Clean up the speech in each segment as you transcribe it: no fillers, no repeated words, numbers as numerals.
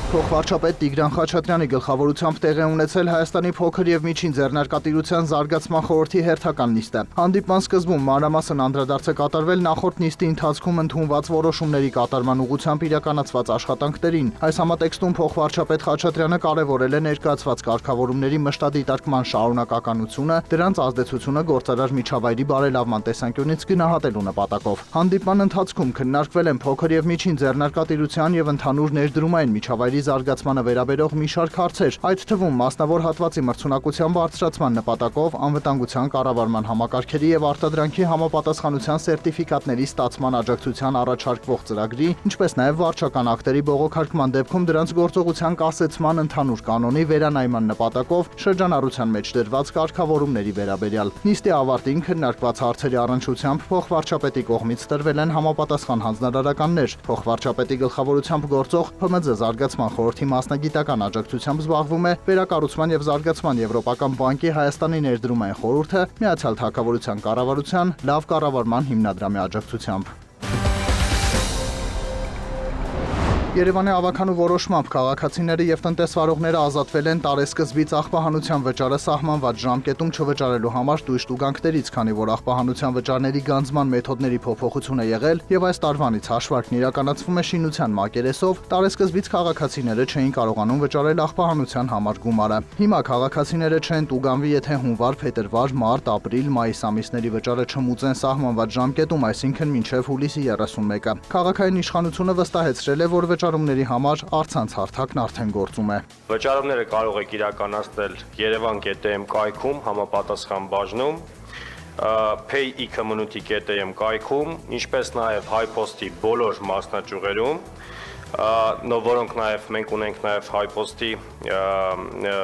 Փոխվարչապետ Տիգրան Խաչատրյանի գլխավորությամբ տեղի ունեցել Հայաստանի փոքր եւ միջին ձեռնարկատիրության զարգացման խորհրդի հերթական նիստը։ Հանդիպման սկզբում մանրամասն անդրադարձ է կատարվել նախորդ նիստի ընթացքում ընդունված որոշումների կատարման ուղղությամբ իրականացված աշխատանքներին։ Այս համատեքստում փոխվարչապետ Խաչատրյանը կարևորել է ներկայացված կարգավորումների մշտադիտարկման շարունակականությունը, դրանց ազդեցությունը գործարար միջավայրի բարելավման տեսանկյունից գնահատելու նպատակով։ Հանդիպման ընթացքում քննարկվել են փոքր եւ միջին ձեռնարկատիրության եւ ընդհանուր ներդրումային միջավայրի զարգացմանը վերաբերող մի շարք հարցեր, այդ թվում մասնավոր հատվածի մրցունակության բարձրացման նպատակով անվտանգության կառավարման համակարգերի եւ արտադրանքի համապատասխանության սերտիֆիկատների ստացման աջակցության առաջարկվող ծրագրի, ինչպես նաեւ վարչական ակտերի բողոքարկման դեպքում դրանց գործողության կասեցման ընդհանուր կանոնի վերանայման նպատակով շրջանառության մեջ դրված կարգավորումների վերաբերյալ։ Նիստի ավարտին քննարկված հարցերի առնչությամբ փոխվարչապետի կողմից տրվել են համապատասխան հանձնարարականներ։ Փոխվարչապետի գլխավորությամբ գործող ՓՄԶ զարգացման խորհրդի մասնագիտական աջակցությամբ զբաղվում է վերակառուցման եւ զարգացման եվրոպական բանկի Հայաստանի ներդրումային խորհուրդը Միացյալ Թագավորության կառավարության լավ կառավարման հիմնադրամի աջակցությամբ։ Երևանի ավականու որոշմամբ քաղաքացիները եւ տնտեսվարողները ազատվել են տարեսկզբից աղբահանության վճարը սահմանված ժամկետում չվճարելու համար տույժ տուգանքներից, քանի որ աղբահանության վճարների գանձման մեթոդների փոփոխություն է եղել եւ այս տարվանից հաշվարկն իրականացվում է շինության մակերեսով, տարեսկզբից քաղաքացիները չէին կարողանում վճարել աղբահանության համար գումարը։ Հիմա քաղաքացիները չեն տուգանվի, եթե հունվար, փետրվար, մարտ, ապրիլ, մայիս ամիսների վճարը չմուծեն սահմանված ժամկետում, այսինքն մինչեւ հուլիսի 31-ը։ Քաղաքային իշխանությունը վստահեցրել է, որ վճարումների համար առցանց հարթակն արդեն գործում է։ Վճարումները կարող եք իրականացնել Yerevan.am կայքում համապատասխան բաժնում, pay-community.am կայքում, ինչպես նաև HiPost-ի բոլոր մասնաճյուղերում, որոնք նաև մենք ունենք նաև HiPost-ի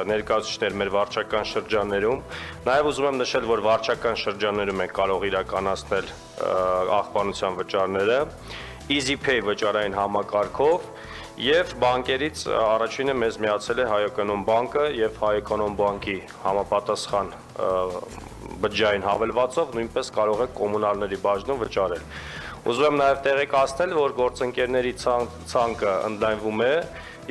ներկայացուցիչներ մեր վարչական շրջաններում։ Նաև ուզում եմ նշել, որ վարչական շրջաններում ենք կարող իրականացնել աղբանության վճարները, EasyPay վճարային համակարգով եւ բանկերից առաջինը մեզ միացել է Հայ-Էկոնոմ բանկը եւ Հայ-Էկոնոմ բանկի համապատասխան բջջային հավելվածով նույնպես կարող եք կոմունալների բաժնում վճարել։ Ուզում եմ նաեւ տեղեկացնել, որ գործընկերների ցանկը ընդլայնվում է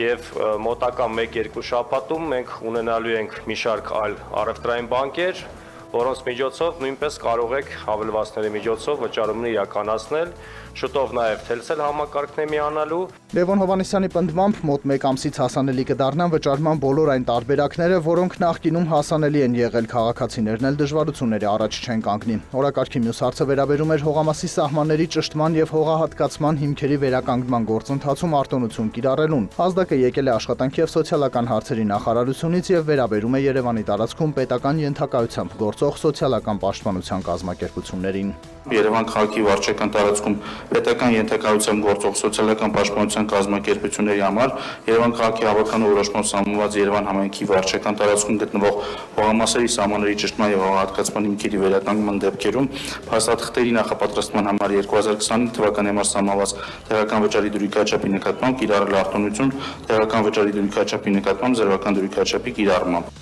եւ մոտակա 1-2 շաբաթում մենք ունենալու ենք մի շարք այլ առևտրային բանկեր, որոնց միջոցով նույնպես կարող եք հավելվածների միջոցով վճարումներ իրականացնել, շուտով նաև թելցել համակարգն է միանալու։ Լևոն Հովհաննիսյանի պնդմամբ մոտ 1 ամսից հասանելի կդառնան վճարման բոլոր այն տարբերակները, որոնք նախկինում հասանելի են եղել, քաղաքացիներն էլ դժվարությունների առաջ չեն կանգնի։ Օրակարգի մյուս հարցը վերաբերում էր հողամասի սահմանների ճշտման եւ հողահատկացման հիմքերի վերականգնման գործընթացում արտոնություն կիրառելուն։ Ազդակը եկել է աշխատանքի եւ սոցիալական հարցերի նախարարությունից եւ վերաբերում է Երևանի տարածքում պետական ենթակայությամբ գործող սոցիալական պաշտպանության կազմակերպություններին։ Երևան քաղաքի վարչական տարածքում պետական ենթակայությամբ գործող սոցիալական պաշտպանության կազմակերպությունների համար Երևան քաղաքի ավականու որոշմամբ սահմանված Երևան համայնքի վարչական տարածքում գտնվող հողամասերի սահմանների ճշտման եւ հողահատկացման հիմքերի վերականգնման դեպքերում փաստաթղթերի նախապատրաստման համար 2025 թվականի համար սահմանված տեղական վճարի դրույքաչափի նկատմամբ կիրառել արտոնություն, տեղական վճարի դրույքաչափի նկատմամբ ձևական դրույքաչափի կիրառմամբ։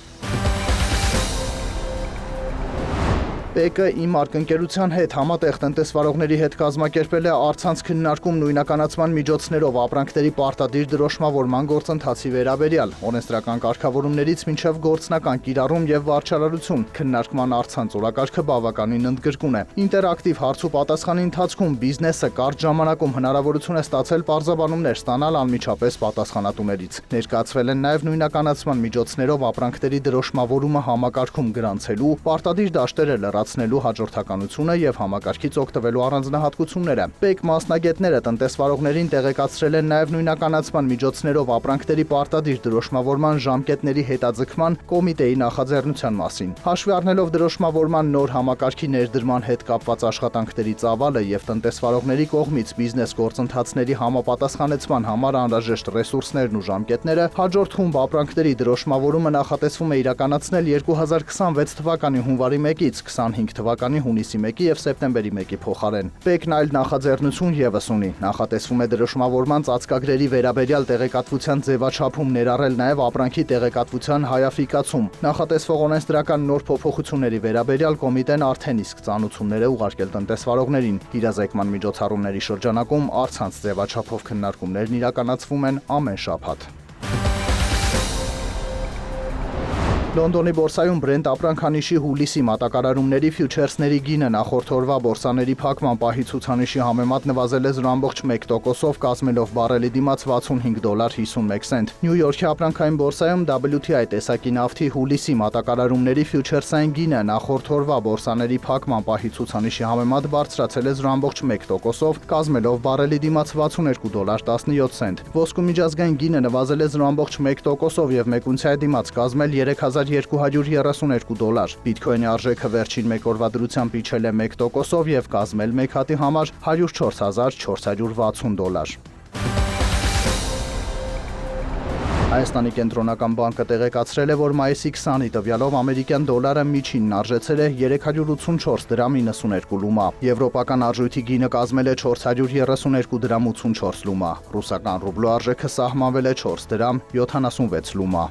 ՊԿ Իմ արկընկերության հետ համատեղ տնտեսվարողների հետ կազմակերպել է առցանց քննարկում նույնականացման միջոցներով ապրանքների պարտադիր դրոշմավորման գործընթացի վերաբերյալ, օրենսդրական կարգավորումներից մինչև գործնական կիրառում եւ վարչարարություն։ Քննարկման առցանց օրակարգը բավականին ընդգրկուն է։ Ինտերակտիվ հարց ու պատասխանի ընթացքում բիզնեսը կարճ ժամանակում հնարավորություն է ստացել պարզաբանումներ ստանալ անմիջապես պատասխանատուներից։ Ներկայացվել են նաեւ նույնականացման միջոցներով ապրանքների դրոշմավորումը համակարգում գրանցելու, պարտադիր դաշտերը լրացնելու հաջորդականությունը եւ համակարգից օգտվելու առանձնահատկությունները։ ՊԵԿ մասնագետները տնտեսվարողներին տեղեկացրել են նաեւ նույնականացման միջոցներով ապրանքների պարտադիր դրոշմավորման ժամկետների հետաձգման կոմիտեի նախաձեռնության մասին։ Հաշվի առնելով դրոշմավորման նոր համակարգի ներդրման հետ կապված աշխատանքների ծավալը եւ տնտեսվարողների կողմից բիզնես գործընթացների համապատասխանեցման համար անհրաժեշտ ռեսուրսներն ու ժամկետները, հաջորդ խումբ ապրանքների դրոշմավորումը նախատեսվում է իրականացնել 2026 թվականի հունվարի 1-ից 25 թվականի հունիսի 1-ի եւ սեպտեմբերի 1-ի փոխարեն։ ՊԵԿ-ն այլ նախաձեռնություն եւս ունի։ Նախատեսվում է դրոշմավորման ծածկագրերի վերաբերյալ տեղեկատվության ձևաչափում ներառել նաեւ ապրանքի տեղեկատվության հայաֆիկացում։ Նախատեսվող օրենսդրական նոր փոփոխությունների վերաբերյալ կոմիտեն արդեն իսկ ծանոթություններ է ուղարկել տնտեսվարողներին։ Իրազեկման միջոցառումների շրջանակում առցանց ձևաչափով քննարկումներն իրականացվում են ամեն շաբաթ։ Լոնդոնի բորսայում Brent ապրանքանիշի հուլիսի մատակարարումների ֆյուչերսների գինը նախորդ օրվա բորսաների փակման պահի ցուցանիշի համեմատ նվազել է 0.1%-ով, կազմելով բարելի դիմաց $60.51։ Նյու Յորքի ապրանքային բորսայում WTI տեսակի նավթի հուլիսի մատակարարումների ֆյուչերսային գինը նախորդ օրվա բորսաների փակման պահի ցուցանիշի համեմատ բարձրացել է 0.1%-ով, կազմելով բարելի դիմաց $62.17։ Ոսկու միջազգային գինը նվազել է 0.1%-ով եւ մեկ ունցիայի դիմաց կազմել $3232։ Բիթքոյնի արժեքը վերջին մեկ օրվա դրությամբ իջել է 1%-ով եւ կազմել մեկ հատի համար $104460։ Հայաստանի կենտրոնական բանկը տեղեկացրել է, որ մայիսի 20-ի տվյալով ամերիկյան դոլարը միջինն արժեցել է 384 դրամ 92 լումա։ Եվրոպական արժույթի գինը կազմել է 432 դրամ 84 լումա։ Ռուսական ռուբլու արժեքը սահմանվել է 4 դրամ 76 լումա։